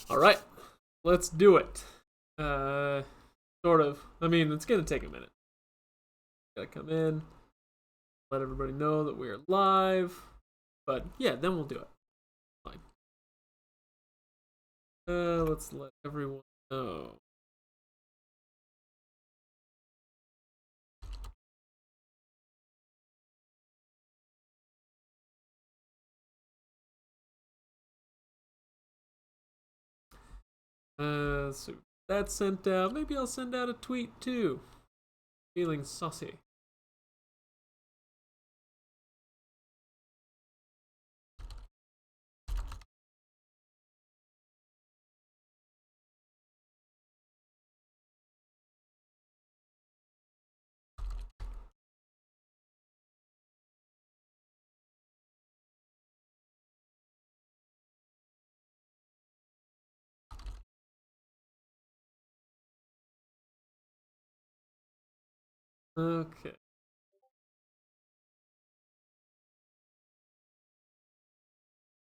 All right, let's do it. Sort of. I mean, it's gonna take a minute. Gotta come in, let everybody know that we are live. But yeah, then we'll do it. Fine. Let's let everyone know. So that's sent out. Maybe I'll send out a tweet too. Feeling saucy. Okay.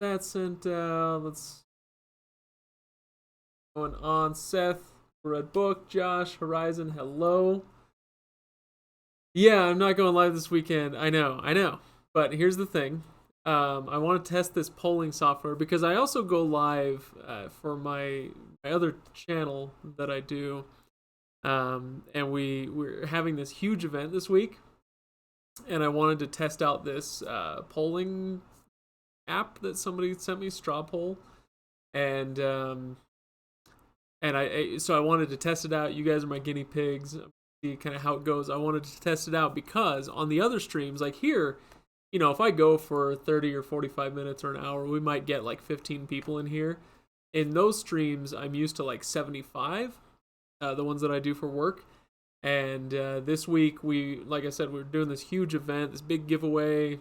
That's sent out. Let's going on. Seth, Red Book, Josh, Horizon, hello. Yeah, I'm not going live this weekend. I know. But here's the thing. I want to test this polling software because I also go live for my other channel that I do. And we're having this huge event this week. And I wanted to test out this polling app that somebody sent me, Straw Poll. And so I wanted to test it out. You guys are my guinea pigs. See kind of how it goes. I wanted to test it out because on the other streams, like here, if I go for 30 or 45 minutes or an hour, we might get like 15 people in here. In those streams, I'm used to like 75, the ones that I do for work. And this week, like I said, we're doing this huge event, this big giveaway.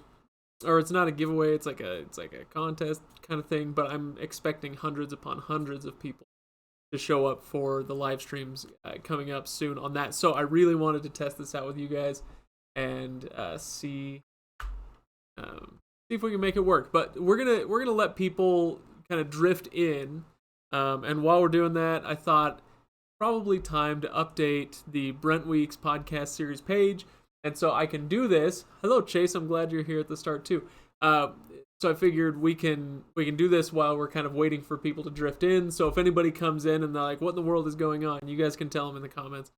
Or it's not a giveaway, it's like a contest kind of thing, but I'm expecting hundreds upon hundreds of people to show up for the live streams coming up soon on that. So I really wanted to test this out with you guys and see if we can make it work. But we're gonna let people kind of drift in, and while we're doing that, I thought probably time to update the Brent Weeks Podcast Series page. And so I can do this. Hello, Chase. I'm glad you're here at the start too. So I figured we can do this while we're kind of waiting for people to drift in. So if anybody comes in and they're like, "What in the world is going on?" You guys can tell them in the comments.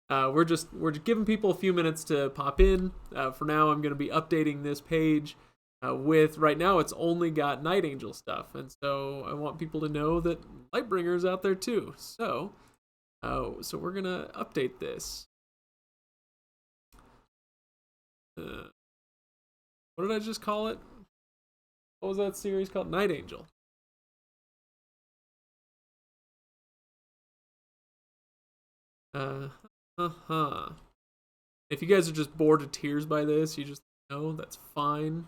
We're just giving people a few minutes to pop in. For now, I'm going to be updating this page with right now it's only got Night Angel stuff, and so I want people to know that Lightbringer's out there too. So we're gonna update this. What did I just call it? What was that series called? Night Angel. If you guys are just bored to tears by this, you just know that's fine.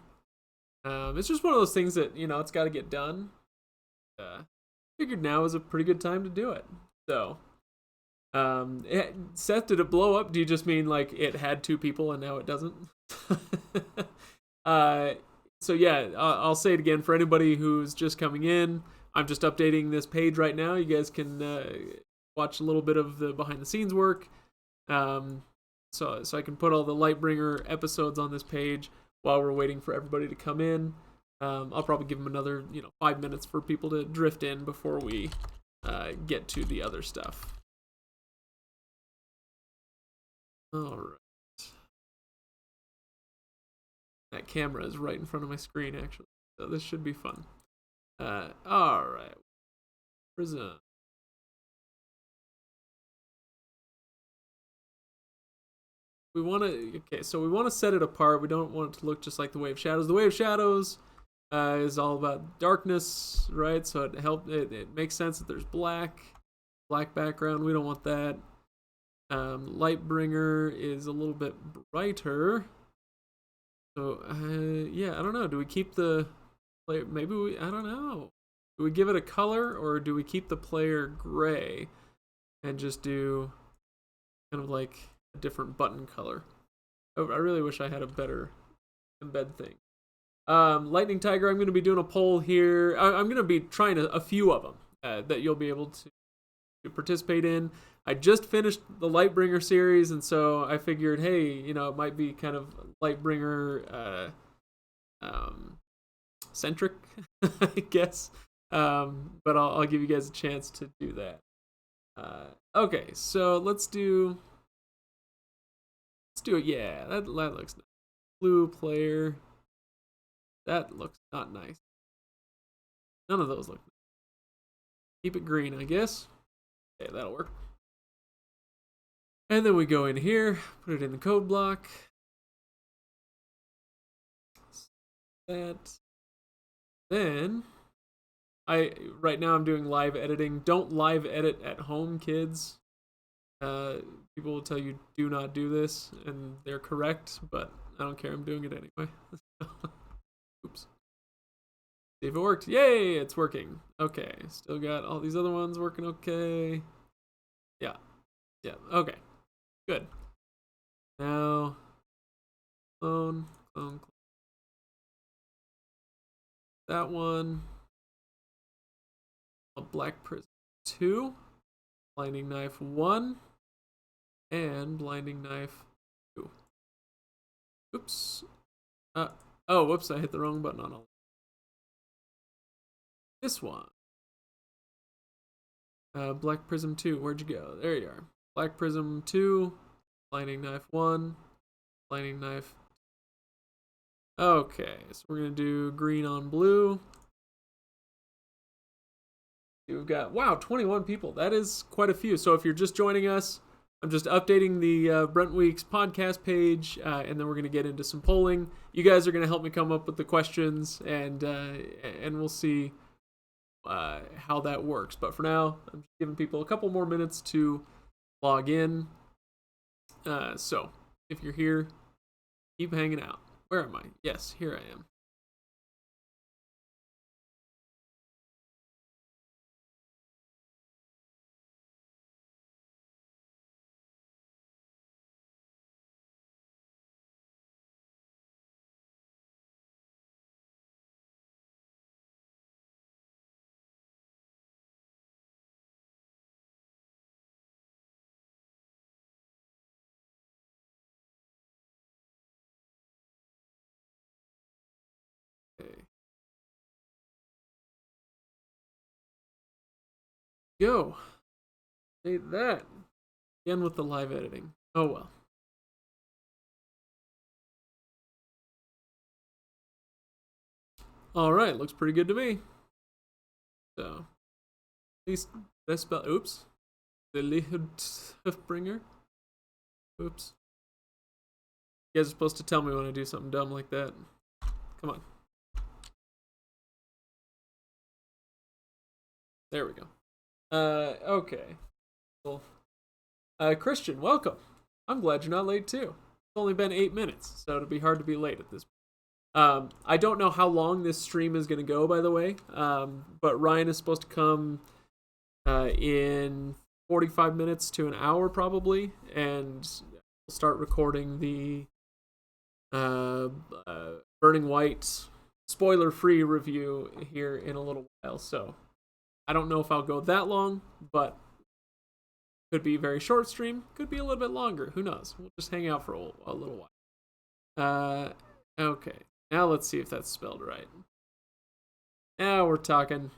It's just one of those things that it's got to get done. Figured now is a pretty good time to do it. So, Seth, did it blow up? Do you just mean like it had 2 people and now it doesn't? So yeah, I'll say it again for anybody who's just coming in. I'm just updating this page right now. You guys can watch a little bit of the behind the scenes work. So I can put all the Lightbringer episodes on this page while we're waiting for everybody to come in. I'll probably give them another 5 minutes for people to drift in before we get to the other stuff. All right. That camera is right in front of my screen, actually. So this should be fun. All right. Prism. We want to set it apart. We don't want it to look just like the Way of Shadows. The Way of Shadows is all about darkness, right? So it makes sense that there's black background. We don't want that. Lightbringer is a little bit brighter. So, yeah, I don't know. Do we keep the player? Maybe I don't know. Do we give it a color or do we keep the player gray and just do kind of like a different button color? I really wish I had a better embed thing. Lightning Tiger, I'm going to be doing a poll here. I'm going to be trying a few of them. that you'll be able to participate in. I just finished the Lightbringer series, and so I figured, hey, it might be kind of Lightbringer centric, I guess. But I'll give you guys a chance to do that. Okay, so let's do it. Yeah, that looks nice. Blue player. That looks not nice. None of those look nice. Keep it green, I guess. Okay, that'll work. And then we go in here, put it in the code block. That. Then right now I'm doing live editing. Don't live edit at home, kids. People will tell you do not do this, and they're correct, but I don't care. I'm doing it anyway. Oops. See if it worked. Yay, it's working. Okay, still got all these other ones working okay. Yeah, okay, good. Now, clone. That one. A Black Prism 2. Blinding Knife 1. And Blinding Knife 2. Oops. Whoops, I hit the wrong button on all. This one. Black Prism 2, where'd you go? There you are. Black Prism 2, Blinding Knife 1, Blinding Knife. Okay, so we're going to do green on blue. We've got, wow, 21 people. That is quite a few. So if you're just joining us, I'm just updating the Brent Weeks podcast page, and then we're going to get into some polling. You guys are going to help me come up with the questions, and we'll see how that works. But for now, I'm just giving people a couple more minutes to log in. So if you're here, keep hanging out. Where am I? Yes, here I am. Okay. Go. Say that. Again with the live editing. Oh well. All right, looks pretty good to me. So, at least best spell. Oops. The Lightbringer. Oops. You guys are supposed to tell me when I do something dumb like that. Come on. There we go. Okay. Well, Christian, welcome. I'm glad you're not late too. It's only been 8 minutes, so it'll be hard to be late at this point. I don't know how long this stream is going to go, by the way, but Ryan is supposed to come in 45 minutes to an hour probably, and we'll start recording the Burning White spoiler-free review here in a little while, so I don't know if I'll go that long, but could be a very short stream, could be a little bit longer, who knows. We'll just hang out for a little while. Okay, now let's see if that's spelled right. Now we're talking.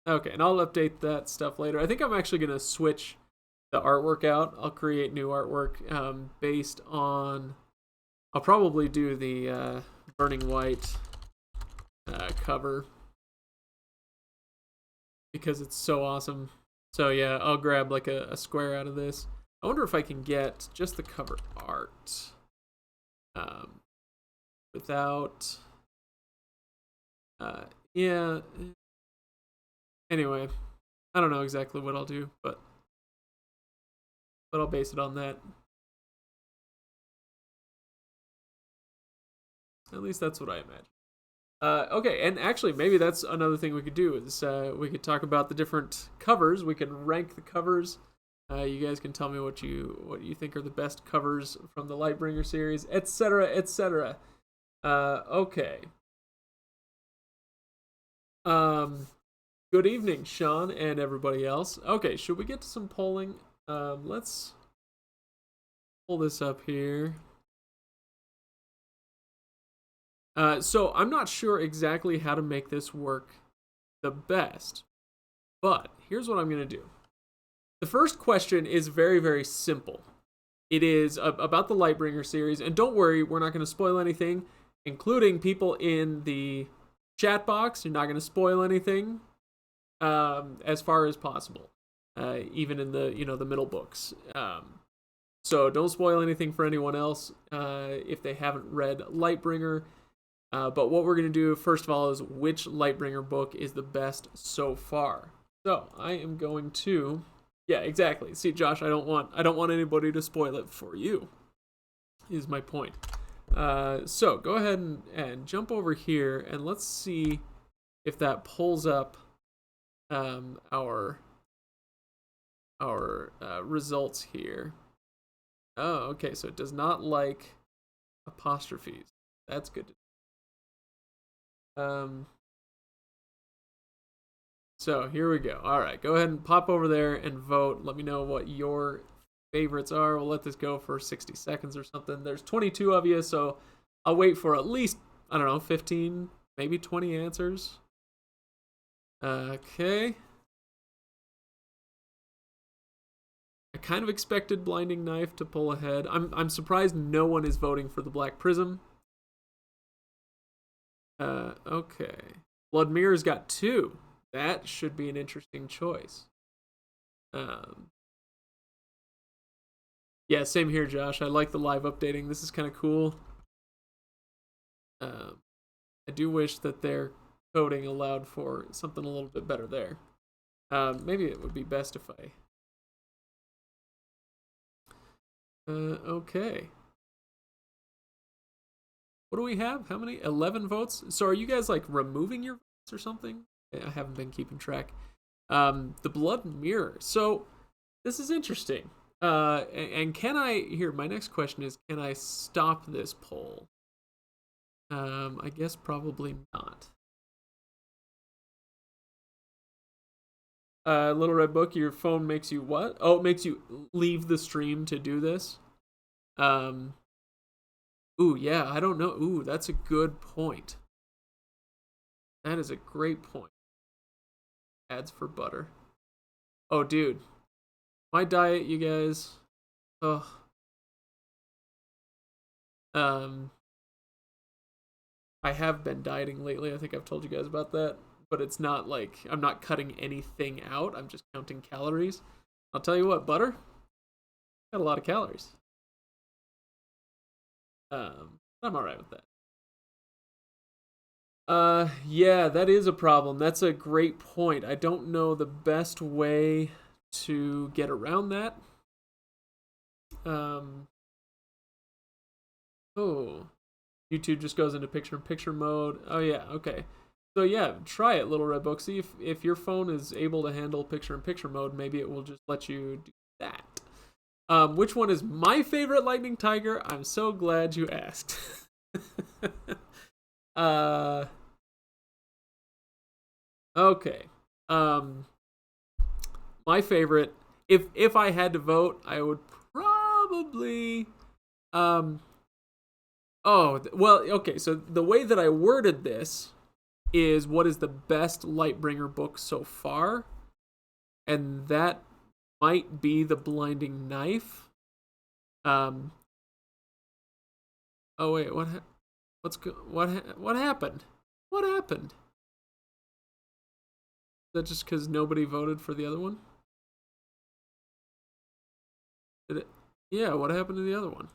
Okay, and I'll update that stuff later. I think I'm actually going to switch the artwork out. I'll create new artwork based on... I'll probably do the Burning White cover because it's so awesome. So yeah, I'll grab like a square out of this. I wonder if I can get just the cover art without... yeah. Anyway, I don't know exactly what I'll do, but I'll base it on that. At least that's what I imagine. Okay, and actually, maybe that's another thing we could do is we could talk about the different covers. We could rank the covers. You guys can tell me what you think are the best covers from the Lightbringer series, etc., etc. Okay. Good evening, Sean and everybody else. Okay, should we get to some polling? Let's pull this up here. So I'm not sure exactly how to make this work the best, but here's what I'm going to do. The first question is very, very simple. It is about the Lightbringer series, and don't worry, we're not going to spoil anything, including people in the chat box. You're not going to spoil anything as far as possible, even in the the middle books. So don't spoil anything for anyone else if they haven't read Lightbringer. But what we're going to do, first of all, is which Lightbringer book is the best so far. So I am going to... Yeah, exactly. See, Josh, I don't want anybody to spoil it for you, is my point. So go ahead and jump over here, and let's see if that pulls up our results here. Oh, okay, so it does not like apostrophes. That's good to So here we go. All right, go ahead and pop over there and vote. Let me know what your favorites are. We'll let this go for 60 seconds or something. There's 22 of you, so I'll wait for at least, 15, maybe 20 answers. Okay. I kind of expected Blinding Knife to pull ahead. I'm surprised no one is voting for the Black Prism. Okay. Blood Mirror's got 2. That should be an interesting choice. Yeah, same here, Josh. I like the live updating. This is kind of cool. I do wish that their coding allowed for something a little bit better there. Maybe it would be best if I... okay. What do we have? How many? 11 votes? So are you guys, removing your votes or something? I haven't been keeping track. The Blood Mirror. So this is interesting. And can I... Here, my next question is, can I stop this poll? I guess probably not. Little Red Book, your phone makes you what? Oh, it makes you leave the stream to do this? Ooh, yeah, I don't know. Ooh, that's a good point. That is a great point. Ads for butter. Oh, dude. My diet, you guys. Ugh. I have been dieting lately. I think I've told you guys about that. But it's not like I'm not cutting anything out. I'm just counting calories. I'll tell you what, butter got a lot of calories. I'm alright with that. Yeah, that is a problem. That's a great point. I don't know the best way to get around that. Oh, YouTube just goes into picture-in-picture mode. Oh yeah, okay. So yeah, try it, Little Red Book. See if your phone is able to handle picture-in-picture mode. Maybe it will just let you do that. Which one is my favorite Lightning Tiger? I'm so glad you asked. Okay. My favorite, if I had to vote, I would probably oh, well, okay, so the way that I worded this is what is the best Lightbringer book so far, and that might be The Blinding Knife. Oh wait, what happened? What happened? Is that just because nobody voted for the other one? Did it? Yeah, what happened to the other one?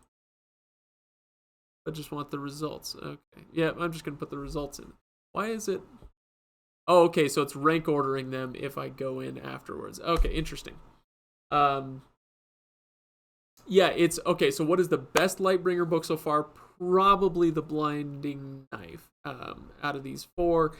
I just want the results. Okay. Yeah, I'm just going to put the results in. Why is it... Oh, okay, so it's rank ordering them if I go in afterwards. Okay, interesting. Yeah, it's... Okay, so what is the best Lightbringer book so far? Probably The Blinding Knife out of these 4.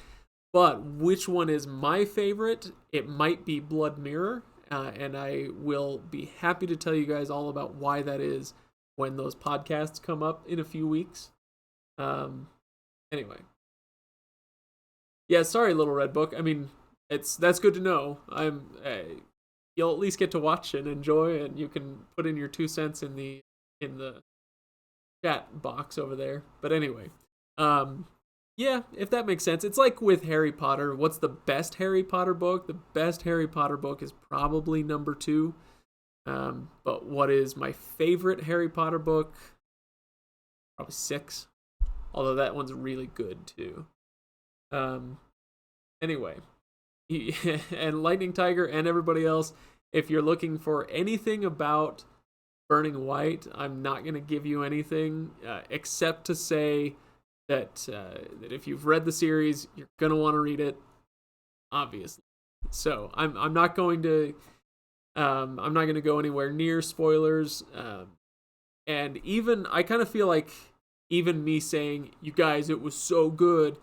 But which one is my favorite? It might be Blood Mirror. And I will be happy to tell you guys all about why that is when those podcasts come up in a few weeks. Anyway. Yeah, sorry, Little Red Book. I mean, that's good to know. You'll at least get to watch and enjoy, and you can put in your 2 cents in the chat box over there. But anyway, yeah, if that makes sense. It's like with Harry Potter. What's the best Harry Potter book? The best Harry Potter book is probably number 2. But what is my favorite Harry Potter book? Probably 6. Although that one's really good too. Anyway, and Lightning Tiger and everybody else, if you're looking for anything about Burning White, I'm not going to give you anything except to say that if you've read the series, you're going to want to read it, obviously. So I'm not going to go anywhere near spoilers. And even I kind of feel like even me saying, you guys, it was so good,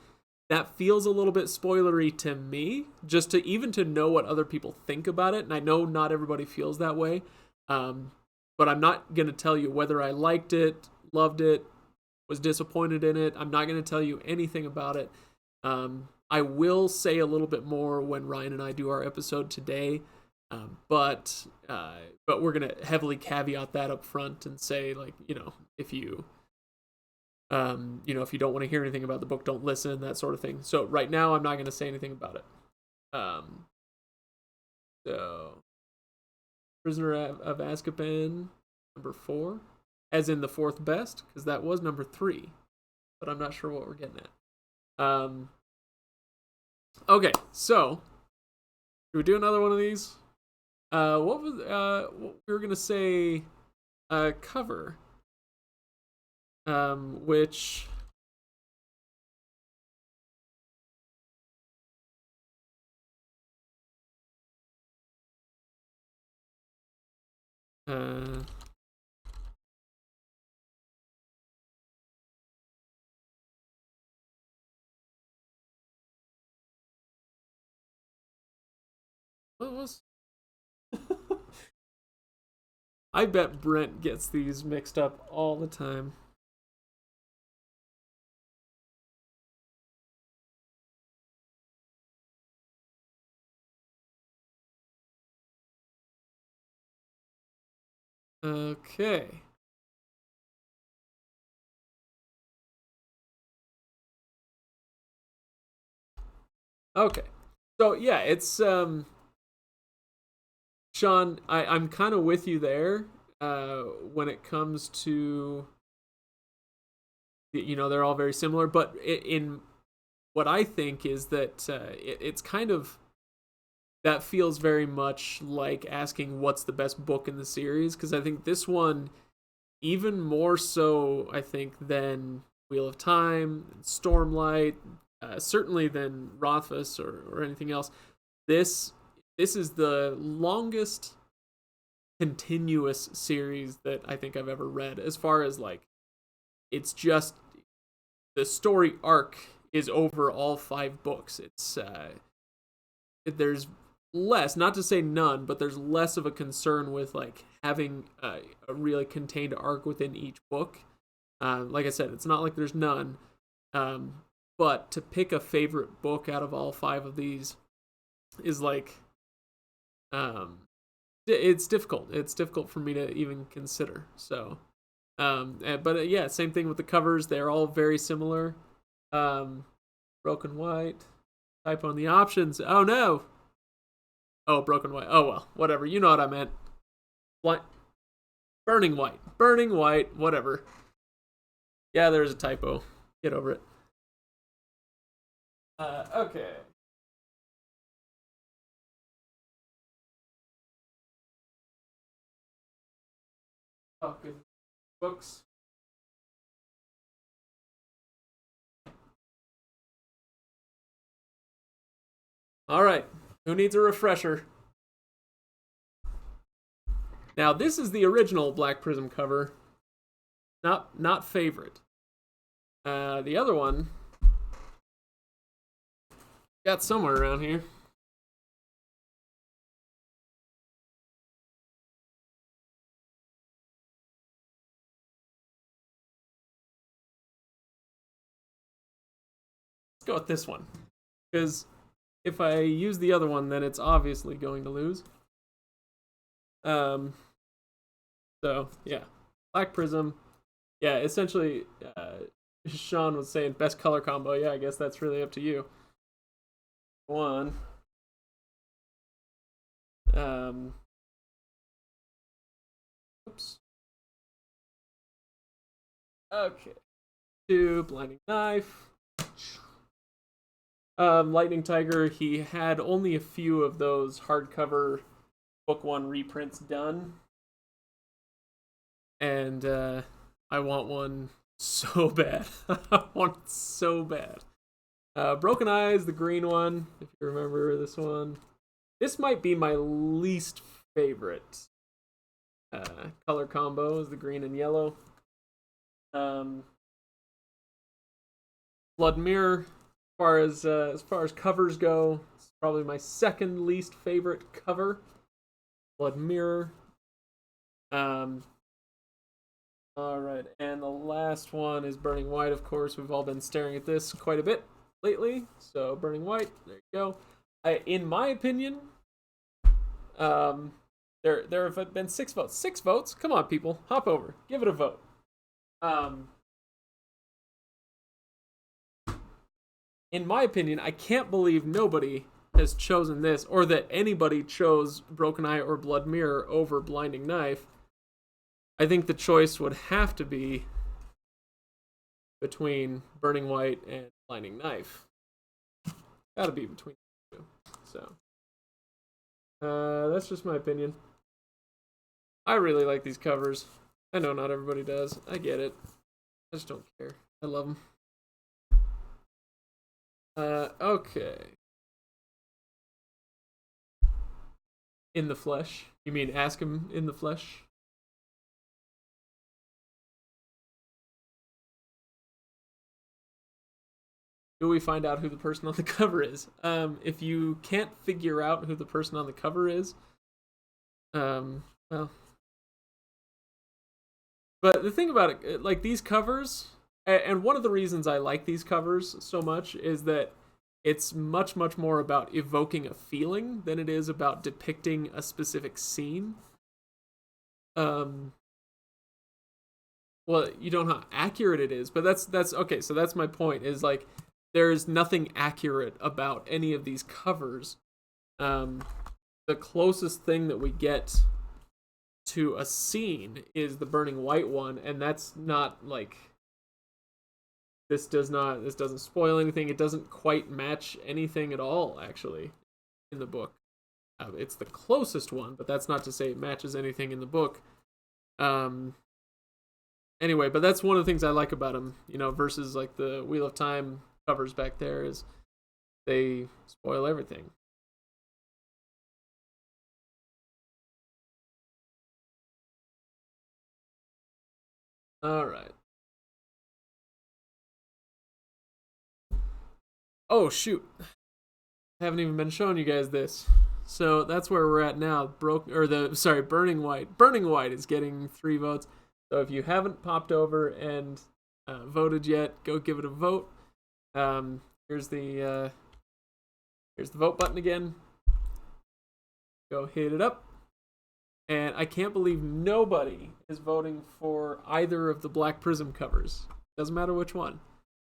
that feels a little bit spoilery to me, just to know what other people think about it. And I know not everybody feels that way. But I'm not going to tell you whether I liked it, loved it, was disappointed in it. I'm not going to tell you anything about it. I will say a little bit more when Ryan and I do our episode today. But we're going to heavily caveat that up front and say, like, if you if you don't want to hear anything about the book, don't listen, that sort of thing. So right now, I'm not going to say anything about it. So Prisoner of Azkaban, number 4, as in the 4th best, because that was number 3, but I'm not sure what we're getting at. Okay, so should we do another one of these? What we were gonna say? Cover. Which. What was? I bet Brent gets these mixed up all the time. Okay. Okay. So yeah, it's Sean, I'm kind of with you there when it comes to they're all very similar, but in what I think is that it's kind of that feels very much like asking what's the best book in the series, because I think this one even more so, I think, than Wheel of Time, Stormlight, certainly than Rothfuss or anything else. This is the longest continuous series that I think I've ever read, as far as like it's just the story arc is over all 5 books. It's there's less, not to say none, but there's less of a concern with like having a really contained arc within each book. Like I said, it's not like there's none, but to pick a favorite book out of all 5 of these is like it's difficult. It's difficult for me to even consider. So, but yeah, same thing with the covers. They're all very similar. Broken White, typo on the options. Oh no. Oh, Broken White. Oh well, whatever. You know what I meant. Burning White, whatever. Yeah, there's a typo. Get over it. Okay. Oh, good. Books. All right. Who needs a refresher? Now, this is the original Black Prism cover. Not favorite. The other one got somewhere around here. Let's go with this one, because if I use the other one, then it's obviously going to lose. So yeah, Black Prism. Yeah, essentially, Sean was saying best color combo. Yeah, I guess that's really up to you. One. Oops. Okay. 2, Blinding Knife. Lightning Tiger, he had only a few of those hardcover book 1 reprints done. And I want one so bad. I want it so bad. Broken Eyes, the green one, if you remember this one. This might be my least favorite color combo, is the green and yellow. Blood Mirror, as far as covers go, it's probably my second least favorite cover. Blood Mirror. All right, and the last one is Burning White. Of course, we've all been staring at this quite a bit lately. So Burning White, there you go. In my opinion, there have been 6 votes. 6 votes. Come on, people, hop over, give it a vote. In my opinion, I can't believe nobody has chosen this, or that anybody chose Broken Eye or Blood Mirror over Blinding Knife. I think the choice would have to be between Burning White and Blinding Knife. Gotta be between the two. So, that's just my opinion. I really like these covers. I know not everybody does. I get it. I just don't care. I love them. Okay. In the flesh? You mean ask him in the flesh? Do we find out who the person on the cover is? If you can't figure out who the person on the cover is, well. But the thing about it, like these covers, and one of the reasons I like these covers so much is that it's much, much more about evoking a feeling than it is about depicting a specific scene. Well, you don't know how accurate it is, but that's okay. So that's my point. Is like there's nothing accurate about any of these covers. The closest thing that we get to a scene is the Burning White one, and that's not like this doesn't spoil anything. It doesn't quite match anything at all, actually, in the book. It's the closest one, but that's not to say it matches anything in the book. Anyway, but that's one of the things I like about them, versus like the Wheel of Time covers back there, is they spoil everything. All right. Oh shoot! Haven't even been showing you guys this. So that's where we're at now. Burning White. Burning White is getting 3 votes. So if you haven't popped over and voted yet, go give it a vote. Here's the vote button again. Go hit it up. And I can't believe nobody is voting for either of the Black Prism covers. Doesn't matter which one.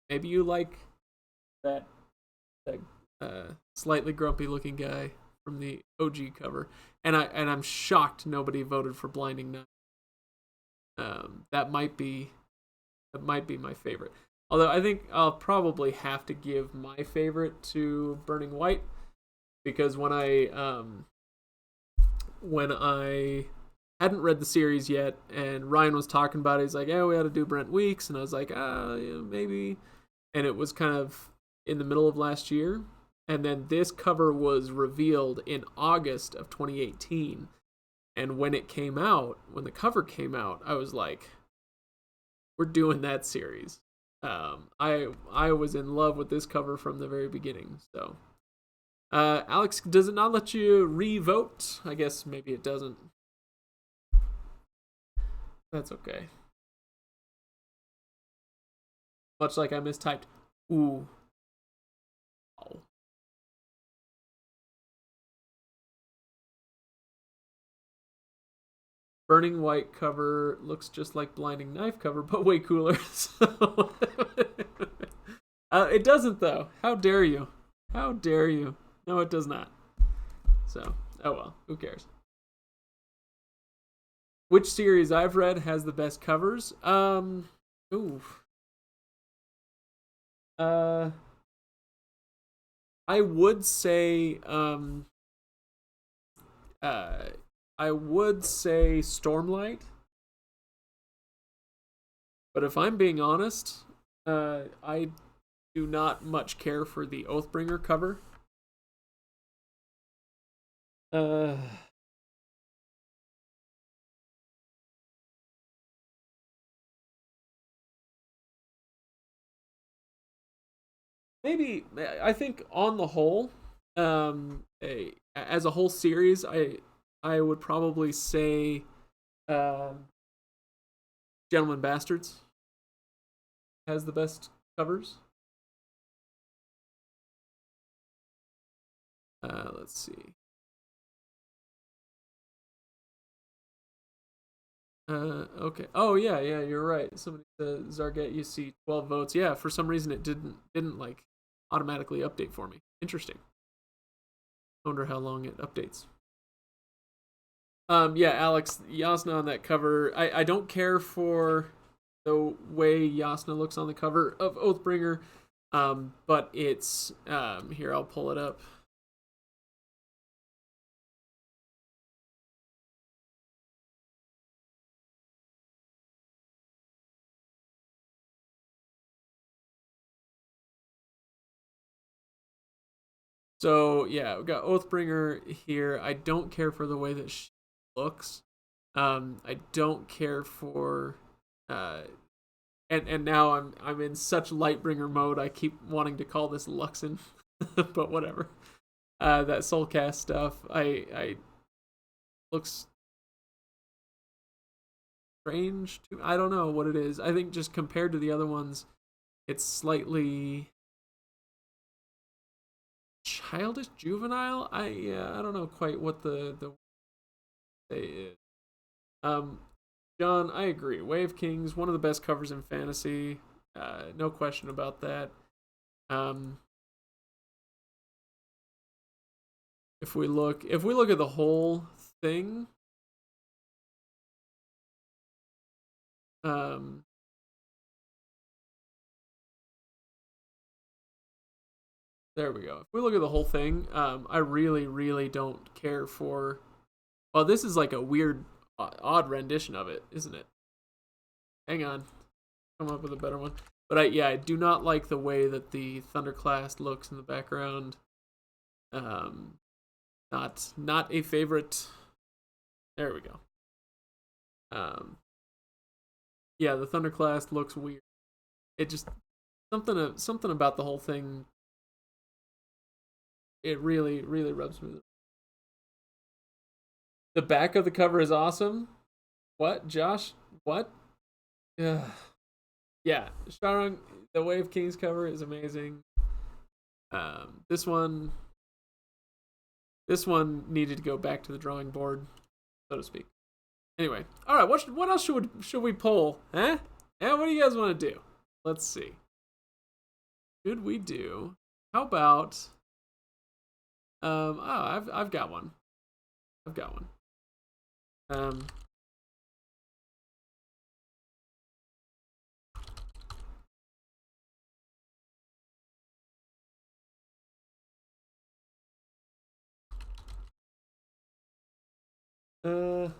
Maybe you like that slightly grumpy looking guy from the OG cover, and I'm shocked nobody voted for Blinding Knife. That might be my favorite. Although I think I'll probably have to give my favorite to Burning White, because when I hadn't read the series yet, and Ryan was talking about it, he's like, "Yeah, we ought to do Brent Weeks," and I was like, yeah, maybe. And it was kind of in the middle of last year, and then this cover was revealed in August of 2018. And when the cover came out, I was like, we're doing that series. I was in love with this cover from the very beginning. So, Alex, does it not let you re-vote? I guess maybe it doesn't. That's okay. Much like I mistyped. Ooh. Oh. Burning White cover looks just like Blinding Knife cover, but way cooler. So it doesn't though. How dare you? How dare you? No, it does not. So, oh well, who cares? Which series I've read has the best covers? Ooh. Uh, I would say, uh, I would say Stormlight. But if I'm being honest, I do not much care for the Oathbringer cover. Uh, Maybe I think on the whole, as a whole series, I would probably say, um, Gentlemen Bastards has the best covers. Let's see. Okay. Oh yeah, yeah, you're right. Somebody said Zarget, you see 12 votes. Yeah, for some reason it didn't like automatically update for me. Interesting. I wonder how long it updates. Yeah, Alex, Yasna on that cover. I don't care for the way Yasna looks on the cover of Oathbringer. But it's here, I'll pull it up. So yeah, we got Oathbringer here. I don't care for the way that she looks. I don't care for uh and now I'm in such Lightbringer mode. I keep wanting to call this Luxon, but whatever. That Soulcast stuff, I looks strange to. I don't know what it is. I think just compared to the other ones, it's slightly childish, juvenile. I don't know quite what the say is. Um, John, I agree. Way of Kings, one of the best covers in fantasy. No question about that. Um, if we look at the whole thing, um, there we go. If we look at the whole thing, I really, really don't care for. Well, this is like a weird, odd rendition of it, isn't it? Hang on, come up with a better one. But I do not like the way that the Thunderclast looks in the background. Um, not a favorite. There we go. Um, yeah, the Thunderclast looks weird. It just something about the whole thing. It really really rubs me. The back of the cover is awesome. What, Josh? What? Yeah, yeah. Sharang, the Way of Kings cover is amazing. This one needed to go back to the drawing board, so to speak. Anyway, all right. What else should we pull? Huh? Yeah. What do you guys want to do? Let's see. Should we do? How about? I've got one. I've got one. Um. Uh.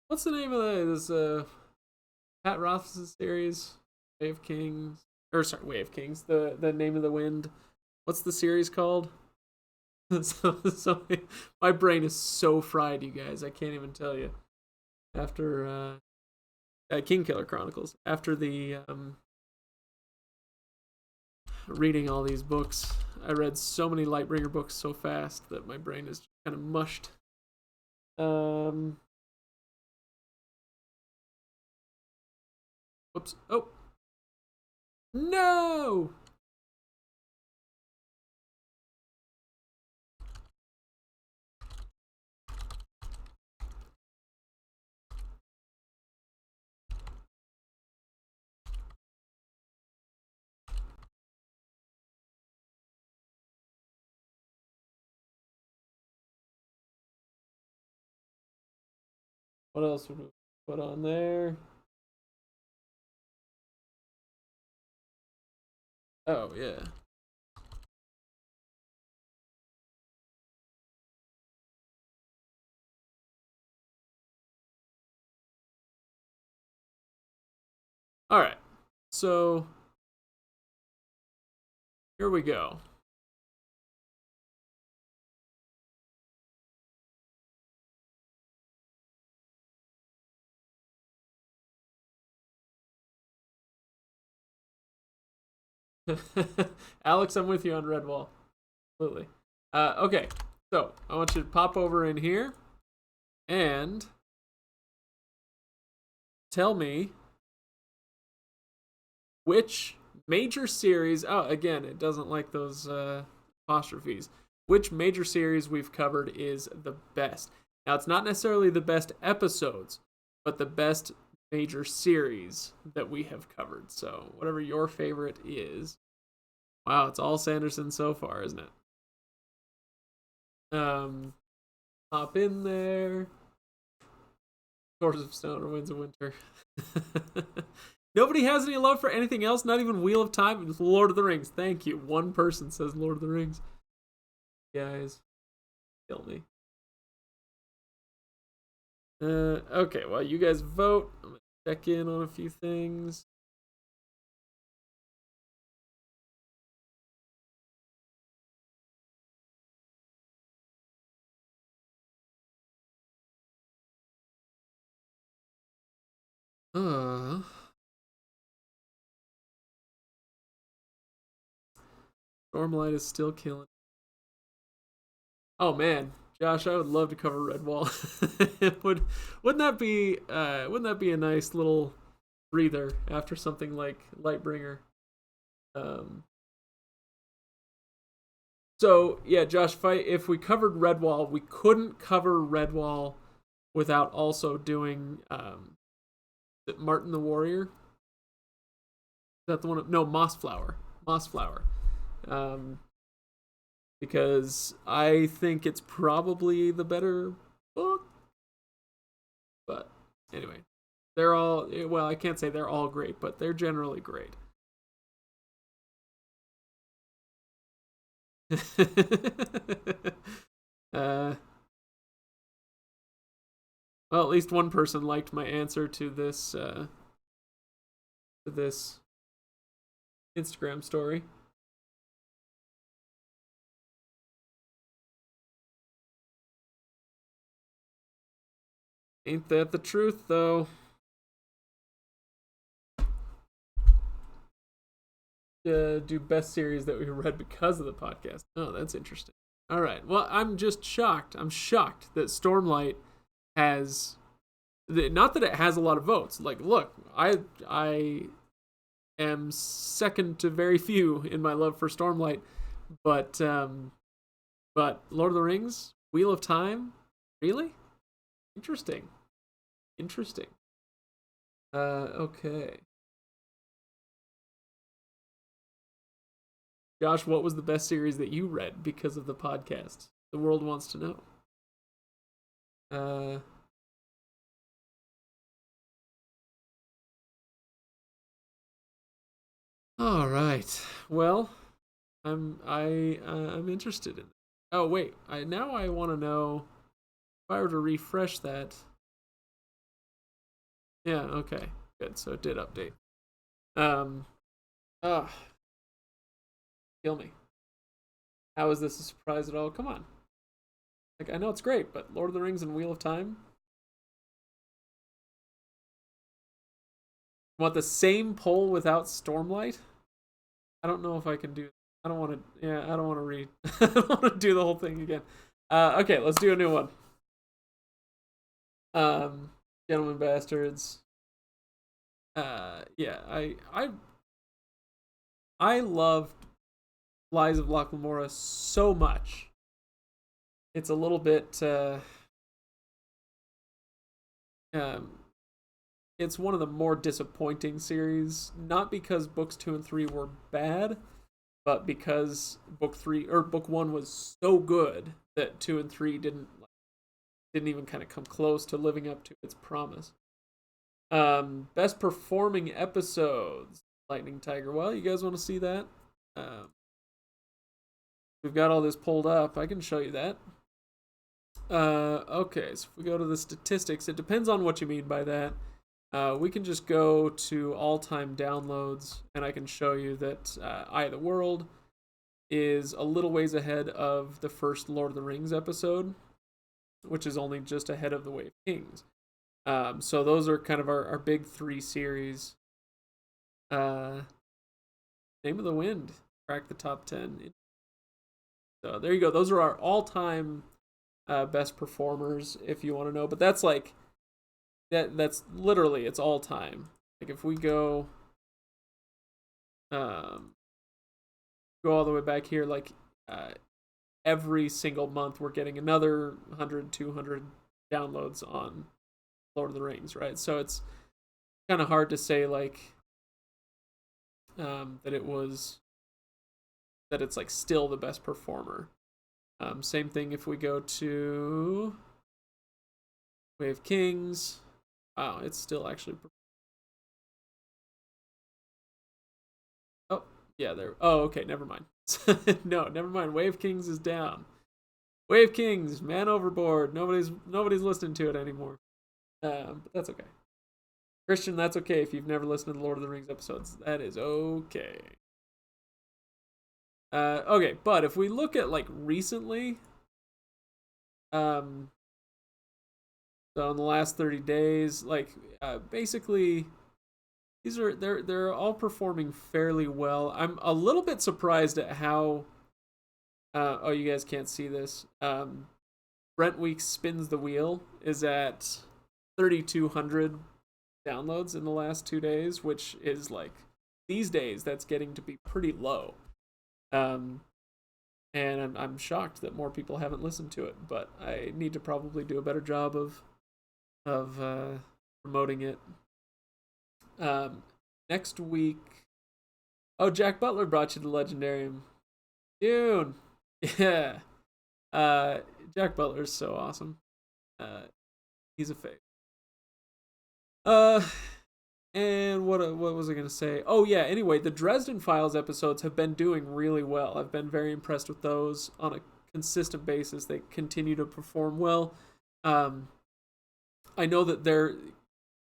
What's the name of this? Pat Roth's series, Way of Kings, or sorry, Way of Kings. The name of the wind. What's the series called? So my brain is so fried, you guys. I can't even tell you. After King Killer Chronicles, after the reading all these books, I read so many Lightbringer books so fast that my brain is kind of mushed. Um. Whoops. Oh no! What else would we put on there? Oh, yeah. All right. So here we go. Alex, I'm with you on Redwall. Absolutely. Okay. So I want you to pop over in here and tell me which major series. Oh, again, it doesn't like those apostrophes. Which major series we've covered is the best? Now, it's not necessarily the best episodes, but the best major series that we have covered. So, whatever your favorite is. Wow, it's all Sanderson so far, isn't it? Hop in there. Swords of Stone or Winds of Winter. Nobody has any love for anything else, not even Wheel of Time. It's Lord of the Rings. Thank you. One person says Lord of the Rings. Guys, kill me. Okay, well, you guys vote. I'm going to check in on a few things. Stormlight is still killing. Oh man, Josh, I would love to cover Redwall. Wouldn't that be a nice little breather after something like Lightbringer? Um, so yeah, Josh, if we covered Redwall, we couldn't cover Redwall without also doing Martin the Warrior. Is that the one? No, Mossflower. Mossflower. Um, because I think it's probably the better book. But anyway, they're all, well, I can't say they're all great, but they're generally great. uh, well, at least one person liked my answer to this Instagram story. Ain't that the truth, though? Do best series that we read because of the podcast. Oh, that's interesting. All right. Well, I'm just shocked. I'm shocked that Stormlight has, not that it has a lot of votes. Like, look, I am second to very few in my love for Stormlight, but Lord of the Rings, Wheel of Time, really interesting. Interesting. Okay. Josh, what was the best series that you read because of the podcast? The world wants to know. Uh, all right. Well, I'm interested in. Oh wait, I want to know if I were to refresh that. Yeah. Okay. Good. So it did update. Um. Ah. Kill me. How is this a surprise at all? Come on. Like I know it's great, but Lord of the Rings and Wheel of Time. Want the same poll without Stormlight? I don't know if I can do. I don't want to. Yeah, I don't want to read. I don't want to do the whole thing again. Okay, let's do a new one. Gentlemen Bastards. Yeah, I loved Lies of Locke Lamora so much. It's a little bit. Um, it's one of the more disappointing series, not because books 2 and 3 were bad, but because book 1 was so good that 2 and 3 didn't didn't even kind of come close to living up to its promise. Best performing episodes, Lightning Tiger. Well, you guys want to see that? We've got all this pulled up. I can show you that. Okay, so if we go to the statistics, it depends on what you mean by that. We can just go to all-time downloads, and I can show you that Eye of the World is a little ways ahead of the first Lord of the Rings episode, which is only just ahead of The Way of Kings. So those are kind of our big three series. Name of the Wind cracked the top 10. So there you go. Those are our all-time best performers, if you want to know. But that's like that's literally it's all time. Like if we go all the way back here, like every single month we're getting another 100, 200 downloads on Lord of the Rings, right? So it's kind of hard to say like that it's like still the best performer. Same thing if we go to Way of Kings. Wow, it's still actually. Oh, yeah, there. Oh, okay, never mind. No, never mind. Way of Kings is down. Way of Kings, man overboard. Nobody's listening to it anymore. But that's okay. Christian, that's okay if you've never listened to the Lord of the Rings episodes. That is okay. Okay, but if we look at like recently, so in the last 30 days, like basically they're all performing fairly well. I'm a little bit surprised at how oh, you guys can't see this. Brent Weeks Spins the Wheel is at 3,200 downloads in the last 2 days, which is like these days that's getting to be pretty low. And I'm shocked that more people haven't listened to it, but I need to probably do a better job of promoting it. Next week, oh, Jack Butler brought you the Legendarium. Dune, yeah. Jack Butler is so awesome. He's a fave. And what was I going to say? Oh, yeah, anyway, the Dresden Files episodes have been doing really well. I've been very impressed with those on a consistent basis. They continue to perform well. I know that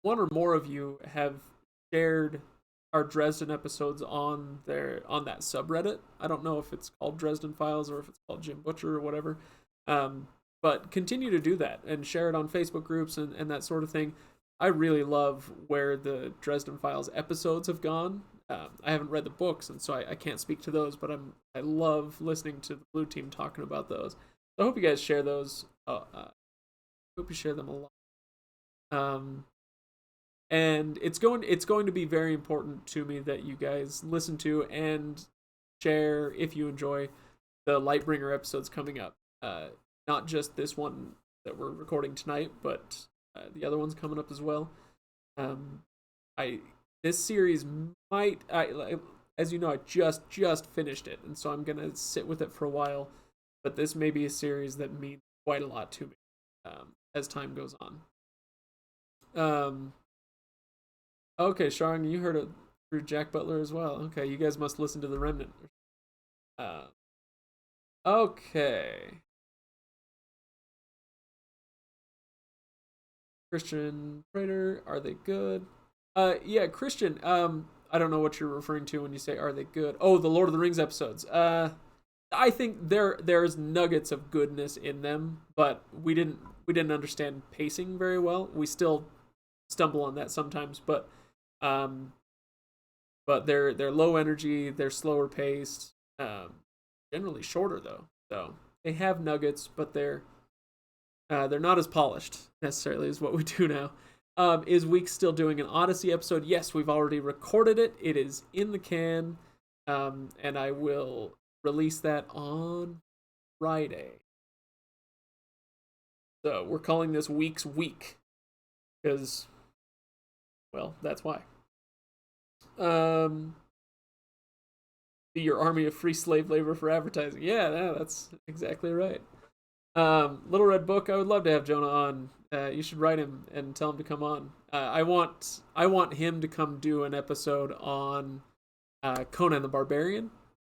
one or more of you have shared our Dresden episodes on that subreddit. I don't know if it's called Dresden Files or if it's called Jim Butcher or whatever. But continue to do that and share it on Facebook groups and that sort of thing. I really love where the Dresden Files episodes have gone. I haven't read the books, and so I can't speak to those, but I love listening to the Blue Team talking about those. So I hope you guys share those. Hope you share them a lot. And it's going to be very important to me that you guys listen to and share, if you enjoy, the Lightbringer episodes coming up. Not just this one that we're recording tonight, but the other one's coming up as well. This series might, as you know, I just finished it, and so I'm gonna sit with it for a while. But this may be a series that means quite a lot to me as time goes on. Okay, Sharang, you heard it through Jack Butler as well. Okay, you guys must listen to The Remnant. Okay. Christian Prater, are they good? Yeah, Christian, I don't know what you're referring to when you say are they good. Oh, the Lord of the Rings episodes. I think there's nuggets of goodness in them, but we didn't understand pacing very well. We still stumble on that sometimes, but they're low energy, they're slower paced, generally shorter though. So they have nuggets, but they're not as polished necessarily as what we do now. Is Weeks still doing an Odyssey episode? Yes, we've already recorded it. It is in the can, and I will release that on Friday. So we're calling this Weeks Week because, well, that's why. Be your army of free slave labor for advertising. Yeah, that's exactly right. Little Red Book. I would love to have Jonah on. You should write him and tell him to come on. I want him to come do an episode on Conan the Barbarian,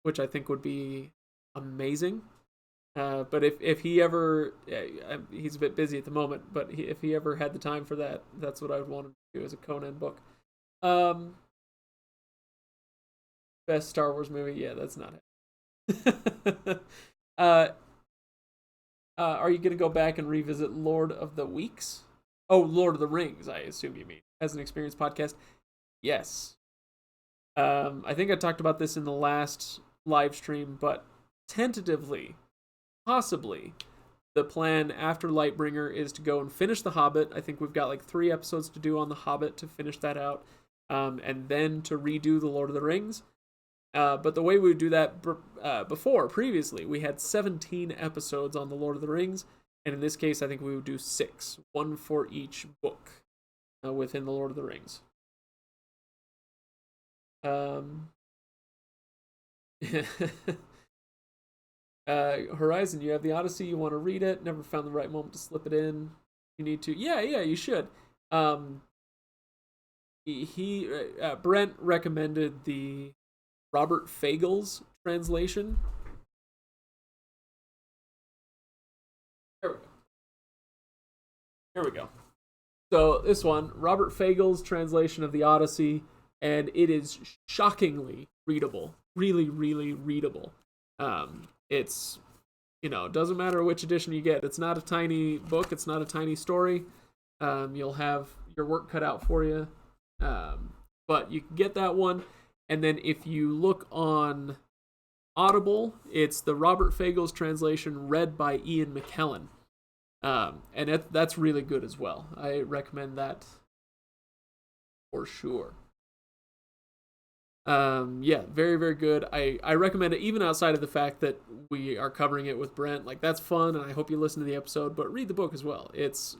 which I think would be amazing. But if he ever, he's a bit busy at the moment, but if he ever had the time for that, that's what I would want him to do as a Conan book. Um, Best Star Wars movie, yeah, that's not it. uh, are you gonna go back and revisit Lord of the Weeks? Oh, Lord of the Rings, I assume you mean, as an experience podcast. Yes. I think I talked about this in the last live stream, but tentatively, possibly, the plan after Lightbringer is to go and finish The Hobbit. I think we've got like 3 episodes to do on The Hobbit to finish that out, and then to redo The Lord of the Rings. But the way we would do that previously, we had 17 episodes on The Lord of the Rings, and in this case, I think we would do 6, one for each book within The Lord of the Rings. Horizon, you have the Odyssey, you want to read it, never found the right moment to slip it in. You need to. Yeah, you should. Brent recommended the Robert Fagles translation. Here we go. So this one, Robert Fagles' translation of the Odyssey, and it is shockingly readable. Really, really readable. It's, doesn't matter which edition you get. It's not a tiny book. It's not a tiny story. You'll have your work cut out for you. But you can get that one. And then if you look on Audible, it's the Robert Fagles translation read by Ian McKellen. And that's really good as well. I recommend that for sure. Very, very good. I recommend it even outside of the fact that we are covering it with Brent. Like, that's fun, and I hope you listen to the episode, but read the book as well. It's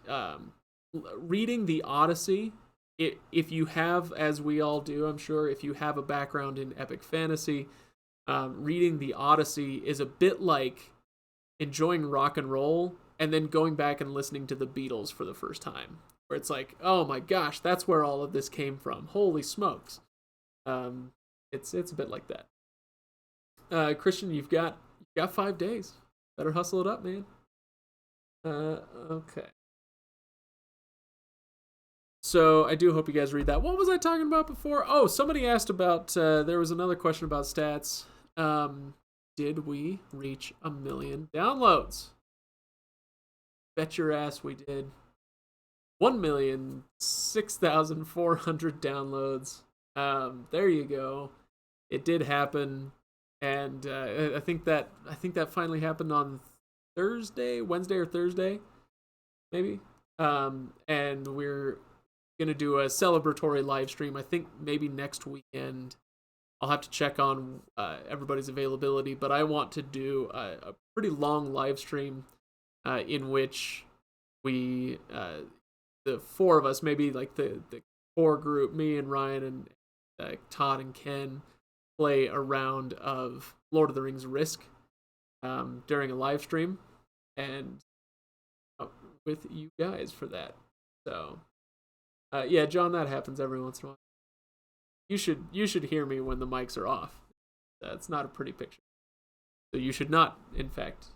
reading the Odyssey. If you have, as we all do, I'm sure, if you have a background in epic fantasy, reading the Odyssey is a bit like enjoying rock and roll and then going back and listening to the Beatles for the first time, where it's like, oh my gosh, that's where all of this came from. Holy smokes. It's a bit like that. Christian, you've got 5 days. Better hustle it up, man. Okay. So I do hope you guys read that. What was I talking about before? Oh, somebody asked about, there was another question about stats. Did we reach 1 million downloads? Bet your ass we did. 1,006,400 downloads. There you go. It did happen, and I think that finally happened on Wednesday or Thursday, maybe. And we're gonna do a celebratory live stream. I think maybe next weekend. I'll have to check on everybody's availability, but I want to do a pretty long live stream in which we, the 4 of us, maybe like the core group, me and Ryan and Todd and Ken, play a round of Lord of the Rings Risk during a live stream, and with you guys for that. So, yeah, John, that happens every once in a while. You should hear me when the mics are off. That's not a pretty picture. So you should not, in fact.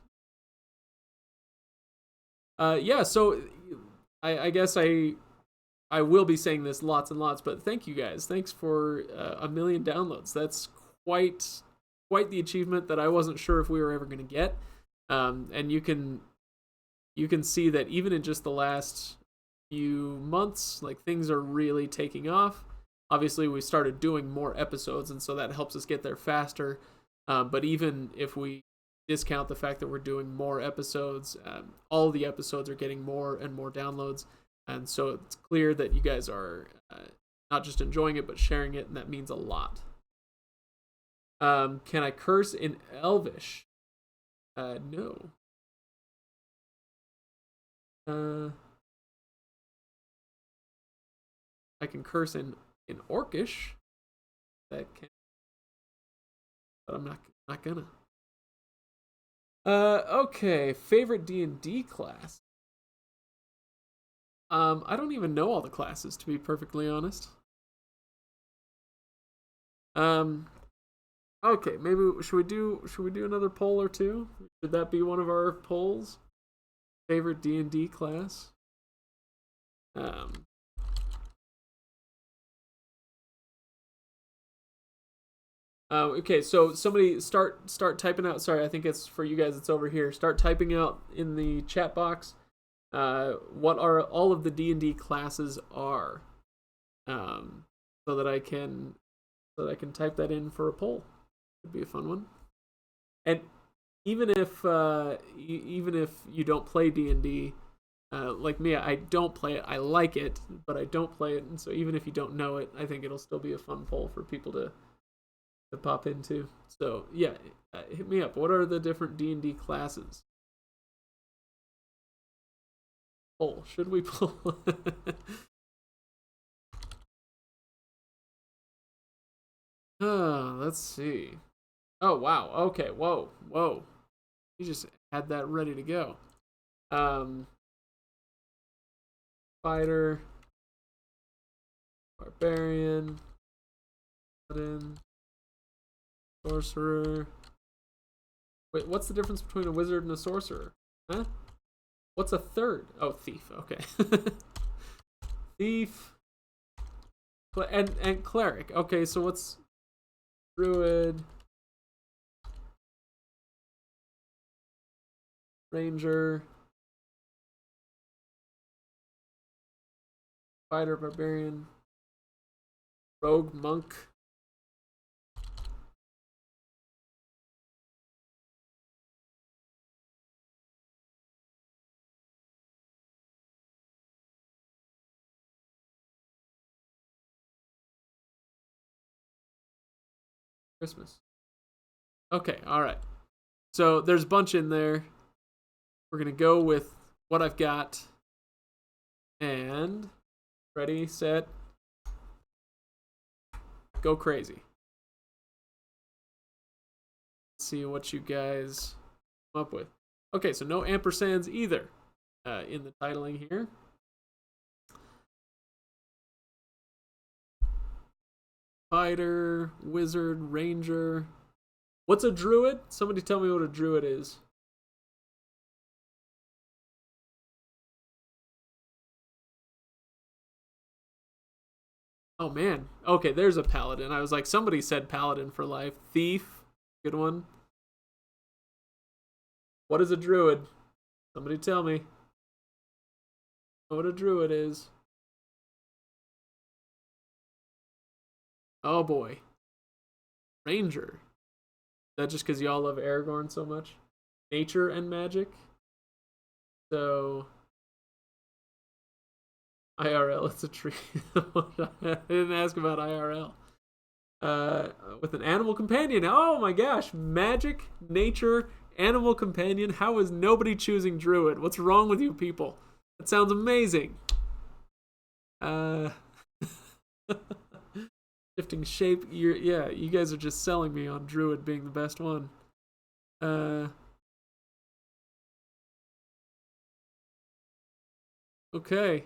Yeah, so I guess I will be saying this lots and lots, but thank you guys. Thanks for 1 million downloads. That's quite the achievement that I wasn't sure if we were ever going to get. And you can see that even in just the last few months, like, things are really taking off. Obviously, we started doing more episodes, and so that helps us get there faster. But even if we discount the fact that we're doing more episodes, all the episodes are getting more and more downloads. And so it's clear that you guys are not just enjoying it, but sharing it, and that means a lot. Can I curse in Elvish? No. I can curse in Orcish. That can, but I'm not gonna. Okay, favorite D&D class. I don't even know all the classes, to be perfectly honest. Um, okay, maybe should we do another poll or two? Should that be one of our polls? Favorite D&D class. Um, okay, so somebody start typing out. Sorry, I think it's for you guys. It's over here. Start typing out in the chat box. What are all of the D&D classes are? Um, so that I can type that in for a poll. It'd be a fun one. And even if you don't play D&D, like me, I don't play it. I like it, but I don't play it. And so even if you don't know it, I think it'll still be a fun poll for people to pop into. So yeah, hit me up. What are the different D&D classes? Poll. Should we poll? Let's see. Oh wow. Okay. Whoa. Whoa. You just had that ready to go. Um, Fighter, Barbarian, Paladin, Sorcerer. Wait, what's the difference between a wizard and a sorcerer? Huh? What's a third? Oh, thief. Okay. Thief. And cleric. Okay, so what's druid, ranger, fighter, barbarian, rogue, monk. Christmas. Okay, all right. So there's a bunch in there. We're gonna go with what I've got. And ready, set, go crazy. Let's see what you guys come up with. Okay, so no ampersands either in the titling here. Fighter, wizard, ranger. What's a druid? Somebody tell me what a druid is. Oh man. Okay, there's a paladin. I was like, somebody said paladin for life. Thief. Good one. What is a druid? Somebody tell me what a druid is. Oh boy. Ranger. Is that just because y'all love Aragorn so much? Nature and magic. So IRL, it's a tree. I didn't ask about IRL. With an animal companion. Oh my gosh, magic, nature, animal companion. How is nobody choosing druid? What's wrong with you people? That sounds amazing. Uh, shifting shape. Yeah, you guys are just selling me on druid being the best one. Uh, okay.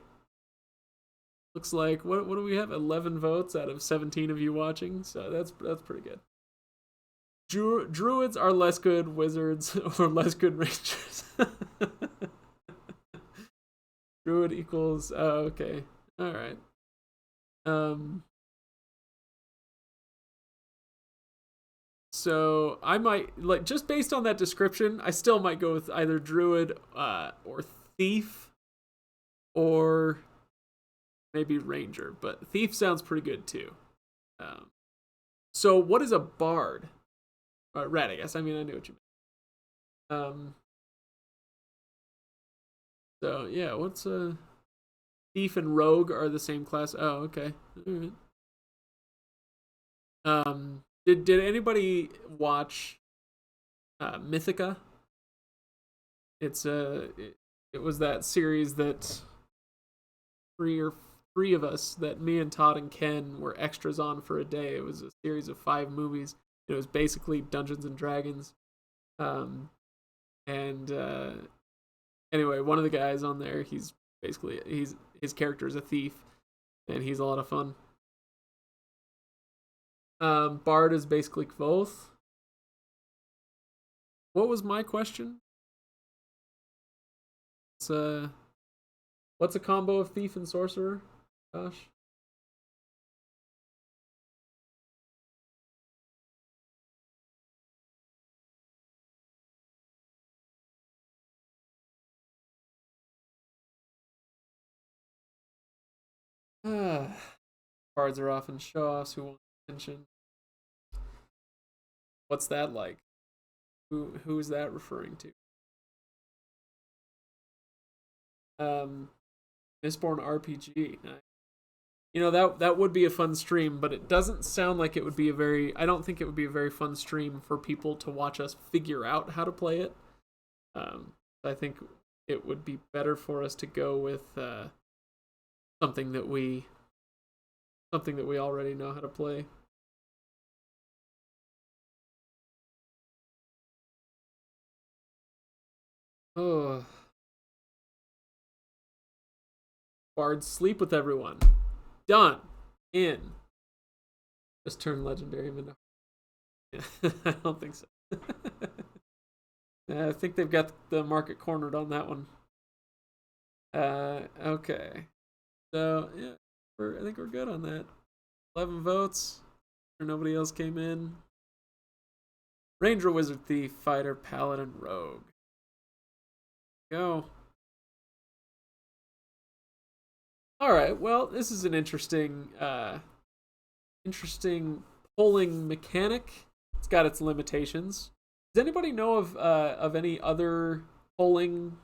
Looks like what do we have? 11 votes out of 17 of you watching. So that's pretty good. Druids are less good wizards or less good rangers. Druid equals okay. All right. Um so I might like just based on that description, I still might go with either druid or thief or maybe ranger, but thief sounds pretty good too. Um so what is a bard? Rat, I guess. I mean, I knew what you meant. So yeah, what's a thief and rogue are the same class? Oh, okay. All right. Did anybody watch Mythica? It was that series that three of us that me and Todd and Ken were extras on for a day. It was a series of 5 movies. It was basically Dungeons and Dragons. Um, And anyway, one of the guys on there, his character is a thief, and he's a lot of fun. Bard is basically both. What was my question? What's a combo of thief and sorcerer? Gosh. Cards are often show-offs who want attention. What's that like? Who is that referring to? Mistborn RPG. That would be a fun stream, but it doesn't sound like it would be I don't think it would be a very fun stream for people to watch us figure out how to play it. I think it would be better for us to go with something that we already know how to play. Oh. Bards sleep with everyone. Done. In. Just turn legendary into. I don't think so. I think they've got the market cornered on that one. Okay. So yeah, I think we're good on that. 11 votes. Nobody else came in. Ranger, Wizard, Thief, Fighter, Paladin, Rogue. Go. All right. Well, this is an interesting polling mechanic. It's got its limitations. Does anybody know of any other polling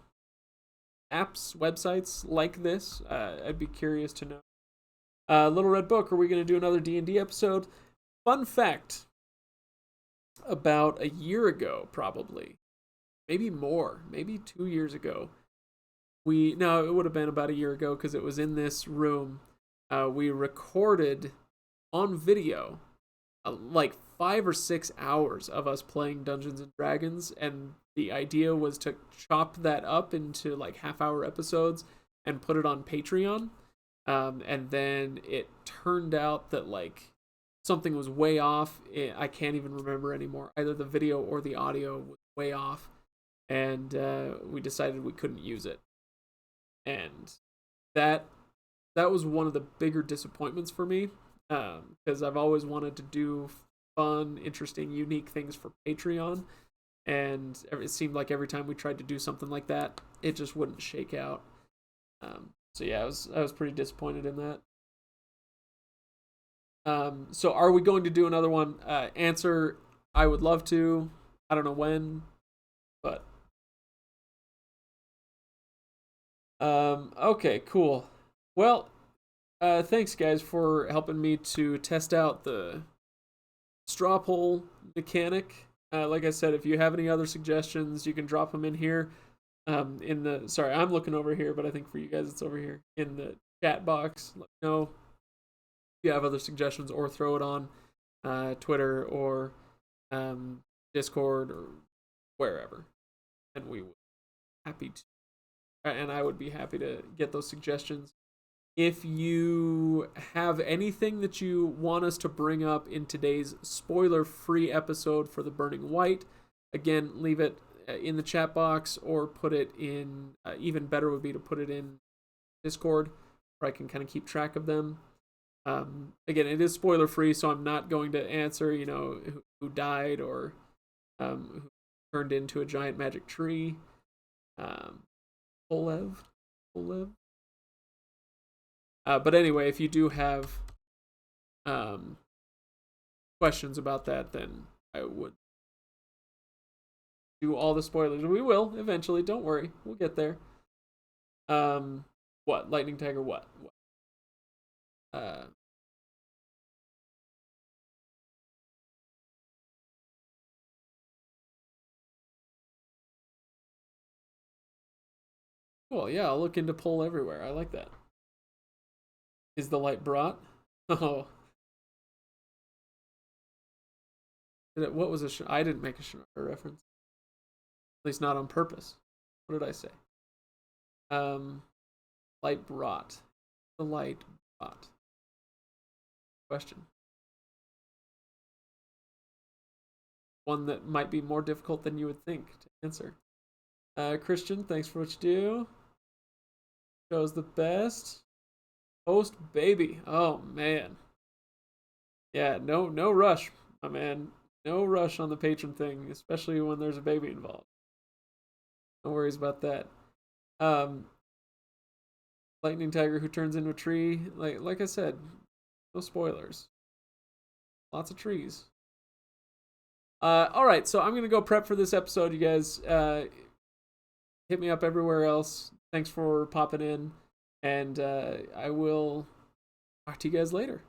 apps, websites like this? I'd be curious to know. Little Red Book, are we going to do another D&D episode? Fun fact, about a year ago, probably, maybe more, maybe 2 years ago, it would have been about a year ago because it was in this room. We recorded on video like 5 or 6 hours of us playing Dungeons and Dragons, and the idea was to chop that up into like half-hour episodes and put it on Patreon. And then it turned out that like something was way off. I can't even remember anymore. Either the video or the audio was way off, and we decided we couldn't use it. And that was one of the bigger disappointments for me, because I've always wanted to do fun, interesting, unique things for Patreon, and it seemed like every time we tried to do something like that, it just wouldn't shake out. So yeah, I was pretty disappointed in that. So are we going to do another one? Answer: I would love to. I don't know when, but okay, cool. Well, thanks guys for helping me to test out the straw poll mechanic. Like I said, if you have any other suggestions, you can drop them in here. Sorry, I'm looking over here, but I think for you guys it's over here in the chat box. Let me know if you have other suggestions, or throw it on Twitter or Discord or wherever, and I would be happy to get those suggestions. If you have anything that you want us to bring up in today's spoiler-free episode for The Burning White, again, leave it in the chat box, or put it in, even better would be to put it in Discord, where I can kind of keep track of them. Again, it is spoiler-free, so I'm not going to answer, who died, or who turned into a giant magic tree. Olev. But anyway, if you do have questions about that, then I would do all the spoilers. We will eventually. Don't worry, we'll get there. What? Lightning Tiger? What? Cool. Yeah, I'll look into poll everywhere. I like that. Is the light brought? Oh. What was I didn't make a Shannara reference. least not on purpose. What did I say? Light brought. The light brought. Question. One that might be more difficult than you would think to answer. Christian, thanks for what you do. Show's the best. Host baby. Oh man. Yeah, no rush, my man. No rush on the patron thing, especially when there's a baby involved. No worries about that. Lightning tiger who turns into a tree. Like I said, no spoilers. Lots of trees. All right, so I'm gonna go prep for this episode. You guys, hit me up everywhere else. Thanks for popping in, and I will talk to you guys later.